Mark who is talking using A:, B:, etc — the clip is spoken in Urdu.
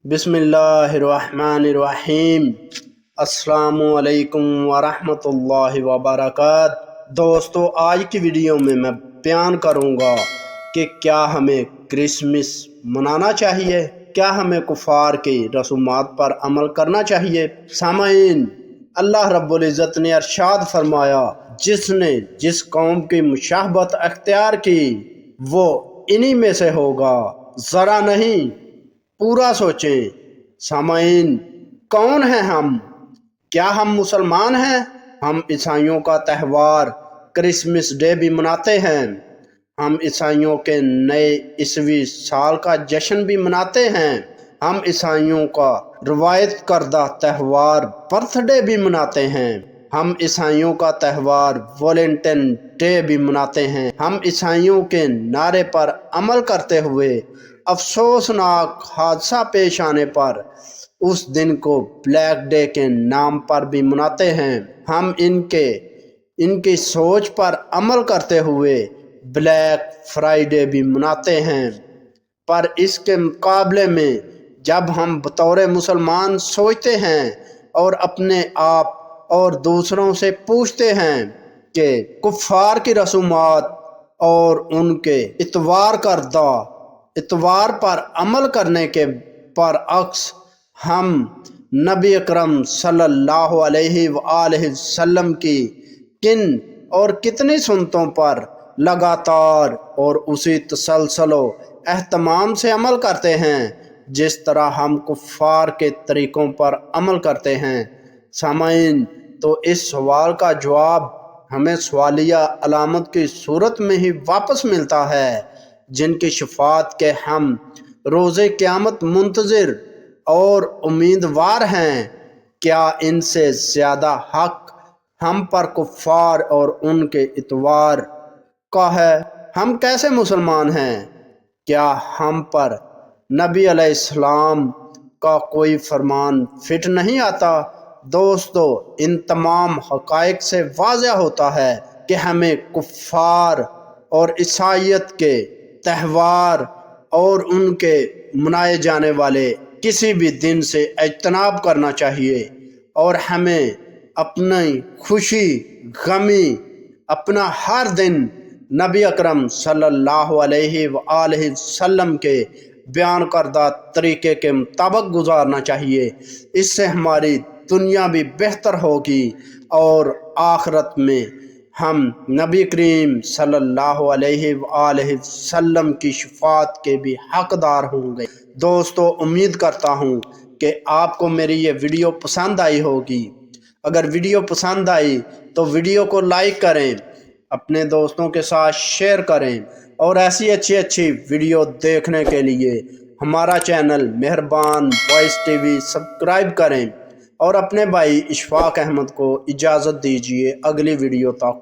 A: بسم اللہ الرحمن الرحیم۔ السلام علیکم ورحمۃ اللہ وبرکاتہ۔ دوستو، آج کی ویڈیو میں بیان کروں گا کہ کیا ہمیں کرسمس منانا چاہیے، کیا ہمیں کفار کی رسومات پر عمل کرنا چاہیے۔ سامعین، اللہ رب العزت نے ارشاد فرمایا، جس نے جس قوم کی مشابہت اختیار کی وہ انہی میں سے ہوگا، ذرا نہیں پورا سوچیں۔ سامعین، کون ہیں ہم؟ کیا ہم مسلمان ہیں؟ ہم عیسائیوں کا تہوار کرسمس ڈے بھی مناتے ہیں۔ ہم عیسائیوں کے نئے عیسوی سال کا جشن بھی مناتے ہیں۔ ہم عیسائیوں کا روایت کردہ تہوار برتھ ڈے بھی مناتے ہیں۔ ہم عیسائیوں کا تہوار ویلنٹائن ڈے بھی مناتے ہیں۔ ہم عیسائیوں کے نعرے پر عمل کرتے ہوئے افسوسناک حادثہ پیش آنے پر اس دن کو بلیک ڈے کے نام پر بھی مناتے ہیں۔ ہم ان کی سوچ پر عمل کرتے ہوئے بلیک فرائیڈے بھی مناتے ہیں۔ پر اس کے مقابلے میں جب ہم بطور مسلمان سوچتے ہیں اور اپنے آپ اور دوسروں سے پوچھتے ہیں کہ کفار کی رسومات اور ان کے اتوار پر عمل کرنے کے برعکس ہم نبی اکرم صلی اللہ علیہ وآلہ وسلم کی کن اور کتنی سنتوں پر لگاتار اور اسی تسلسل و اہتمام سے عمل کرتے ہیں جس طرح ہم کفار کے طریقوں پر عمل کرتے ہیں۔ سامعین، تو اس سوال کا جواب ہمیں سوالیہ علامت کی صورت میں ہی واپس ملتا ہے، جن کی شفاعت کے ہم روز قیامت منتظر اور امیدوار ہیں۔ کیا ان سے زیادہ حق ہم پر کفار اور ان کے اتوار کا ہے؟ ہم کیسے مسلمان ہیں؟ کیا ہم پر نبی علیہ السلام کا کوئی فرمان فٹ نہیں آتا؟ دوستو، ان تمام حقائق سے واضح ہوتا ہے کہ ہمیں کفار اور عیسائیت کے تہوار اور ان کے منائے جانے والے کسی بھی دن سے اجتناب کرنا چاہیے، اور ہمیں اپنی خوشی غمی اپنا ہر دن نبی اکرم صلی اللہ علیہ وآلہ وسلم کے بیان کردہ طریقے کے مطابق گزارنا چاہیے۔ اس سے ہماری دنیا بھی بہتر ہوگی اور آخرت میں ہم نبی کریم صلی اللہ علیہ وآلہ وسلم کی شفاعت کے بھی حقدار ہوں گے۔ دوستو، امید کرتا ہوں کہ آپ کو میری یہ ویڈیو پسند آئی ہوگی۔ اگر ویڈیو پسند آئی تو ویڈیو کو لائک کریں، اپنے دوستوں کے ساتھ شیئر کریں، اور ایسی اچھی ویڈیو دیکھنے کے لیے ہمارا چینل مہربان وائس ٹی وی سبسکرائب کریں، اور اپنے بھائی اشفاق احمد کو اجازت دیجیے اگلی ویڈیو تک۔